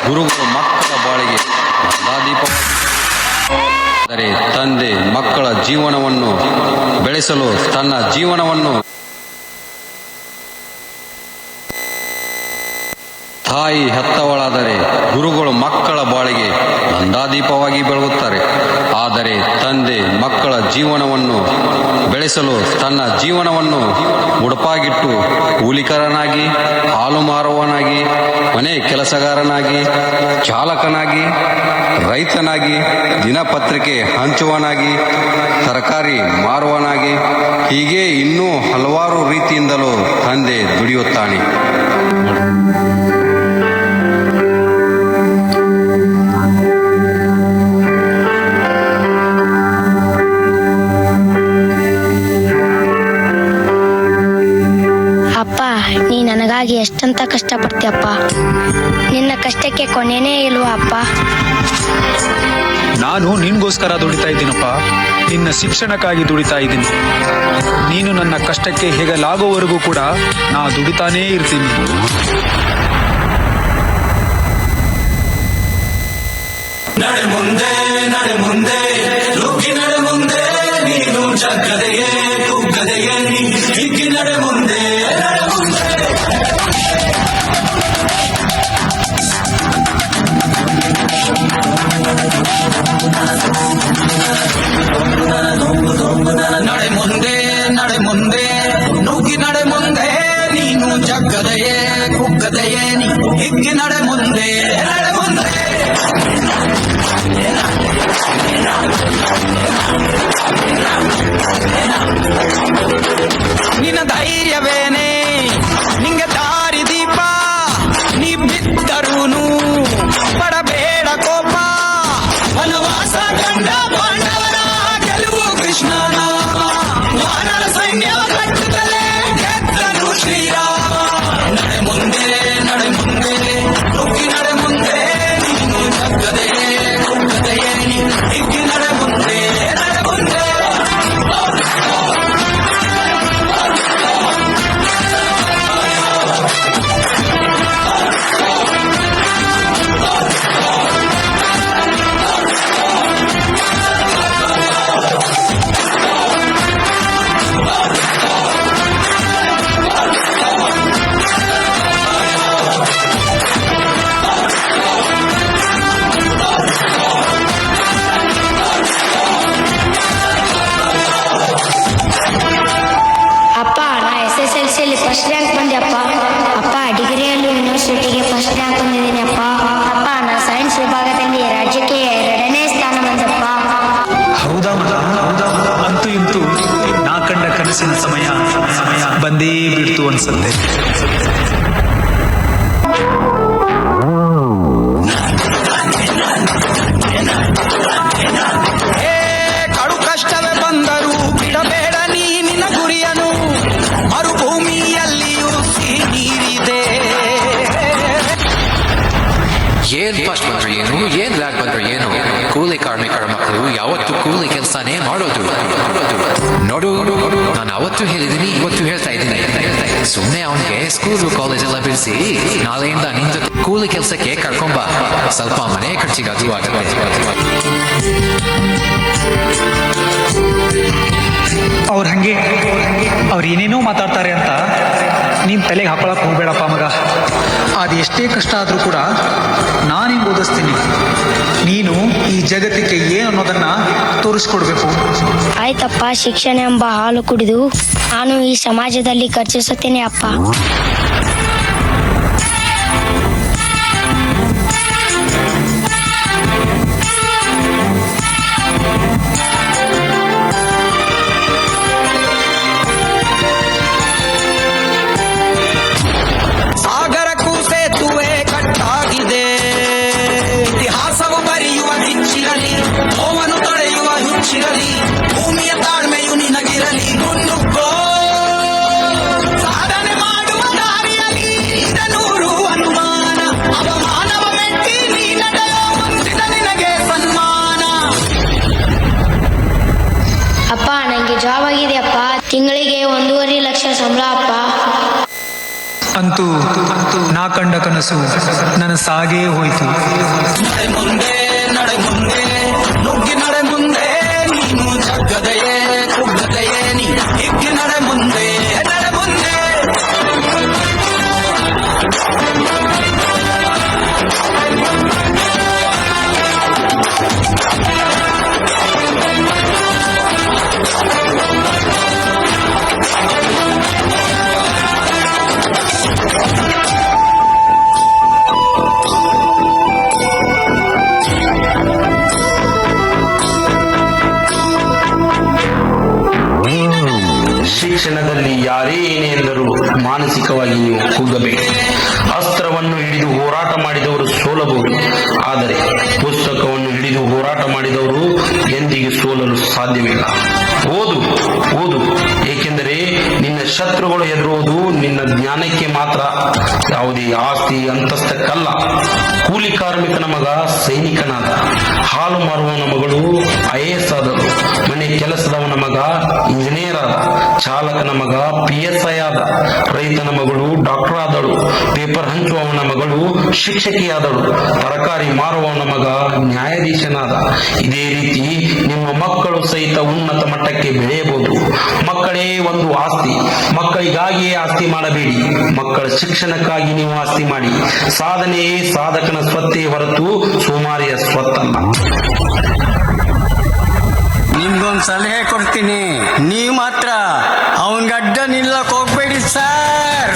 ಗುರುಗಳು ಮಕ್ಕಳ ಬಾಳಿಗೆ ದಾರಿದೀಪವಾದರೆ ತಂದೆ ಮಕ್ಕಳ ಜೀವನವನ್ನು ಬೆಳೆಸಲು ತನ್ನ ಜೀವನವನ್ನು, ತಾಯಿ ಹೆತ್ತವಳಾದರೆ ಗುರುಗಳು ಮಕ್ಕಳ ಬಾಳಿಗೆ ನಂದಾದೀಪವಾಗಿ ಬೆಳಗುತ್ತಾರೆ. ಆದರೆ ತಂದೆ ಮಕ್ಕಳ ಜೀವನವನ್ನು ಬೆಳೆಸಲು ತನ್ನ ಜೀವನವನ್ನು ಮುಡುಪಾಗಿಟ್ಟು ಕೂಲಿಕರನಾಗಿ, ಹಾಲು ಮಾರುವವನಾಗಿ, ಮನೆ ಕೆಲಸಗಾರನಾಗಿ, ಚಾಲಕನಾಗಿ, ರೈತನಾಗಿ, ದಿನಪತ್ರಿಕೆ ಹಂಚುವನಾಗಿ, ತರಕಾರಿ ಮಾರುವನಾಗಿ, ಹೀಗೆ ಇನ್ನೂ ಹಲವಾರು ರೀತಿಯಿಂದಲೂ ತಂದೆ ದುಡಿಯುತ್ತಾನೆ. ನೀ ನನಗಾಗಿ ಎಷ್ಟಂತ ಕಷ್ಟಪಡ್ತೀಯಪ್ಪ. ನಿನ್ನ ಕಷ್ಟಕ್ಕೆ ಕೊನೆನೇ ಇಲ್ವಾ ಅಪ್ಪ? ನಾನು ನಿನ್ಗೋಸ್ಕರ ದುಡಿತಾ ಇದ್ದೀನಪ್ಪ. ನಿನ್ನ ಶಿಕ್ಷಣಕ್ಕಾಗಿ ದುಡಿತಾ ಇದ್ದೀನಿ. ನೀನು ನನ್ನ ಕಷ್ಟಕ್ಕೆ ಹೇಗಲಾಗೋವರೆಗೂ ಕೂಡ ನಾ ದುಡಿತಾನೇ ಇರ್ತೀನಿ. ನಡೆ ಮುಂದೆ ನಡೆ ಮುಂದೆ ನುಗ್ಗಿ ನಡೆ ಮುಂದೆ, ನೀನು ಜಗ್ಗದೆಯೇ ಕುಗ್ಗದೆಯೇ ನೀ ಹಿಗ್ಗಿ ನಡೆ ಮುಂದೆ ನಡೆ ಮುಂದೆ. ನಡೆ ಮುಂದೆ ನಡೆ ಮುಂದೆ ನುಗ್ಗಿ ನಡೆ ಮುಂದೆ, ನೀನು ಜಗ್ಗದೆಯೇ ಕುಗ್ಗದೆಯೇ ನೀ ಹಿಗ್ಗಿ ನಡೆ ಮುಂದೆ ನಡೆ ಮುಂದೆ. ನಿನ್ನ ಧೈರ್ಯವೇನೆ ನಿಂಗೆ ದಾರಿ ದೀಪ, ನೀ ಬಿದ್ದರೂನು ಪಡಬೇಡ ಕೋಪ. ವನವಾಸ ಕಂಡ ಪಾಂಡವರ ಗೆಲುವು ಕೃಷ್ಣನ, ವಾನರ ಸೈನ್ಯ ಕಟ್ಟುತ್ತಲೇ ಗೆದ್ದನು ಶ್ರೀರಾಮ. ನಡೆ ಮುಂದೆ ನಡೆ ಮುಂದೆ ನುಗ್ಗಿ ನಡೆ ಮುಂದೆ, ನೀನು ಜಗ್ಗದೆಯೇ ಕುಗ್ಗದೆಯೇ ನೀ ಹಿಗ್ಗಿ ನಡೆ ಮುಂದೆ ನಡೆ ಮುಂದೆ. ಅಪ್ಪ, ನಾ SSLCಯಲ್ಲಿ ಫಸ್ಟ್ ರ್ಯಾಂಕ್ ಬಂದೆಪ್ಪ. ಅಪ್ಪ, ಡಿಗ್ರಿಯಲ್ಲೂ ಯೂನಿವರ್ಸಿಟಿಗೆ ಫಸ್ಟ್ ರ್ಯಾಂಕ್ ಬಂದಿದ್ದೀನಿ ಅಪ್ಪ. ಅಪ್ಪ, ನಾ ಸೈನ್ಸ್ ವಿಭಾಗದಲ್ಲಿ ರಾಜ್ಯಕ್ಕೆ 2ನೇ ಸ್ಥಾನ ಬಂದಪ್ಪ. ಹೌದಾ ಮಗ? ಅಂತೂ ಇಂತೂ ನಾ ಕಂಡ ಕನಸಿನ ಸಮಯ ಬಂದೇ ಬಿಡ್ತು ಅನ್ಸತ್ತೆ. ಕಡು ಕಷ್ಟವೇ ಬಂದರೂ ಬಿಡಬೇಡ ನೀ ನಿನ್ನ ಗುರಿಯನು, ಮರುಭೂಮಿಯಲ್ಲಿಯೂ ಸಿಹಿ ನೀರಿದೆ. ಏನ್ ಫಸ್ಟ್ ಬಂದ್ರೆ ಏನು, ಏನ್ ಲ್ಯಾಕ್ ಬಂದ್ರೆ ಏನು, ಕೂಲಿ ಕಾರ್ಮಿಕರ ಮಕ್ಕಳು ಯಾವತ್ತು ಕೂಲಿ ಕೆಲಸನೇ ಮಾಡೋದು. ನೋಡು, ನಾನು ಅವತ್ತು ಹೇಳಿದ್ದೀನಿ, ಇವತ್ತು ಹೇಳ್ತಾ ಇದ್ದೀನಿ. ಸುಮ್ಮನೆ ಅವನಿಗೆ ಸ್ಕೂಲು ಕಾಲೇಜೆಲ್ಲ ಬಿಡಿಸಿ ನಾಳೆಯಿಂದ ನಿನ್ ಜೊತೆ ಕೂಲಿ ಕೆಲಸಕ್ಕೆ ಕರ್ಕೊಂಬ. ಸ್ವಲ್ಪ ಮನೆ ಖರ್ಚಿಗೆ ಅದು ಆಗುತ್ತೆ. ಅವ್ರು ಏನೇನೋ ಮಾತಾಡ್ತಾರೆ ಅಂತ ನೀನ್ ತಲೆಗೆ ಹಾಕೊಳಕ್ ಹೋಗ್ಬೇಡಪ್ಪ ಮಗ. ಅದು ಎಷ್ಟೇ ಕಷ್ಟ ಆದ್ರೂ ಕೂಡ ನಾನಿಂಗ್ ಓದಿಸ್ತೀನಿ. ನೀನು ಈ ಜಗತ್ತಿಗೆ ಏನು ಅನ್ನೋದನ್ನ ತೋರಿಸ್ಕೊಡ್ಬೇಕು. ಆಯ್ತಪ್ಪ, ಶಿಕ್ಷಣ ಎಂಬ ಹಾಲು ಕುಡಿದು ನಾನು ಈ ಸಮಾಜದಲ್ಲಿ ಖರ್ಚಿಸುತ್ತೇನೆ ಅಪ್ಪ. ಸಾಗರಕ್ಕೂ ಸೇತುವೆ ಕಟ್ಟಾಗಿದೆ, ಇತಿಹಾಸವು ಬರೆಯುವ ಕಿಚ್ಚಿರಲಿ, ನೋವನ್ನು ತಡೆಯುವ ಹುಚ್ಚಿರಲಿ, ಭೂಮಿಯ ತಾಳ್ಮೆಯು ನಿನಗಿರಲಿ. ಮುನ್ನುಗ್ಗೋ ಸಾಧನೆ ಮಾಡುವ ದಾರಿಯಲ್ಲಿ ನೂರು ಅನುಮಾನ, ಅವಮಾನವ ಮೆಟ್ಟಿ ನೀ ನಡೆಯೋ ಮುಂದಿನ ನಿನಗೆ ಸನ್ಮಾನ. ಅಪ್ಪ, ನಂಗೆ ಜಾಬ್ ಆಗಿದೆ ಅಪ್ಪ. ತಿಂಗಳಿಗೆ 1.5 ಲಕ್ಷ ಸಂಬಳ ಅಪ್ಪ. ಅಂತೂ ನಾ ಕಂಡ ಕನಸು ನನ್ನ ಸಾಗೇ ಹೋಯಿತು. ನಡೆ ಮುಂದೆ ನುಗ್ಗಿ ನಡೆ ಮುಂದೆ ನೀನು ಜಗ್ಗದೆಯೇ ಕುಗ್ಗದೆಯೇ ನೀ ಹಿಗ್ಗಿ ನಡೆ ಮುಂದೆ ನಡೆ ಮುಂದೆ. ಶಿಕ್ಷಣದಲ್ಲಿ ಯಾರೇ ಏನೇ ಎಂದರೂ ಮಾನಸಿಕವಾಗಿ ನೀವು ಕುಗ್ಗಬೇಕು. ಅಸ್ತ್ರವನ್ನು ಹಿಡಿದು ಹೋರಾಟ ಮಾಡಿದವರು ಸೋಲಬಹುದು, ಆದರೆ ಪುಸ್ತಕವನ್ನು ಹಿಡಿದು ಹೋರಾಟ ಮಾಡಿದವರು ಎಂದಿಗೂ ಸೋಲಲು ಸಾಧ್ಯವಿಲ್ಲ. ಓದು ಓದು, ಏಕೆಂದರೆ ನಿನ್ನ ಶತ್ರುಗಳು ಹೆದರುವುದು ನಿನ್ನ ಜ್ಞಾನಕ್ಕೆ ಮಾತ್ರ, ಯಾವುದೇ ಆಸ್ತಿ ಅಂತಸ್ತಕ್ಕಲ್ಲ. ಕೂಲಿ ಕಾರ್ಮಿಕನ ಮಗ ಸೈನಿಕನಾದ, ಹಾಲು ಮಾರುವವನ ಮಗಳು IAS ಆದಳು, ಮನೆ ಕೆಲಸದವನ ಮಗ ಇಂಜಿನಿಯರ್ ಆದ, ಚಾಲಕನ ಮಗ PSI ಆದ, ರೈತನ ಮಗಳು ಡಾಕ್ಟರ್ ಆದಳು, ಪೇಪರ್ ಹಂಚುವವನ ಮಗಳು ಶಿಕ್ಷಕಿಯಾದಳು, ತರಕಾರಿ ಮಾರುವವನ ಮಗ ನ್ಯಾಯಾಧೀಶನಾದ. ಇದೇ ರೀತಿ ನಿಮ್ಮ ಮಕ್ಕಳು ಸಹಿತ ಉನ್ನತ ಮಟ್ಟಕ್ಕೆ ಬೆಳೆಯಬಹುದು. ಮಕ್ಕಳೇ ಒಂದು ಆಸ್ತಿ. ಮಕ್ಕಳಿಗಾಗಿಯೇ ಆಸ್ತಿ ಮಾಡಬೇಡಿ, ಮಕ್ಕಳ ಶಿಕ್ಷಣಕ್ಕಾಗಿ ನೀವು ಆಸ್ತಿ ಮಾಡಿ. ಸಾಧನೆಯೇ ಸಾಧಕನ ಸ್ವತ್ತೇ ಹೊರತು ಸೋಮಾರಿಯ ಸ್ವತ್ತಲ್ಲ. ನಿಮ್ಗೊಂದು ಸಲಹೆ ಕೊಡ್ತೀನಿ, ನೀವು ಮಾತ್ರ ಅವನ್ ಗಡ್ಡ ನಿಲ್ಲಕ್ ಹೋಗ್ಬೇಡಿ ಸರ್.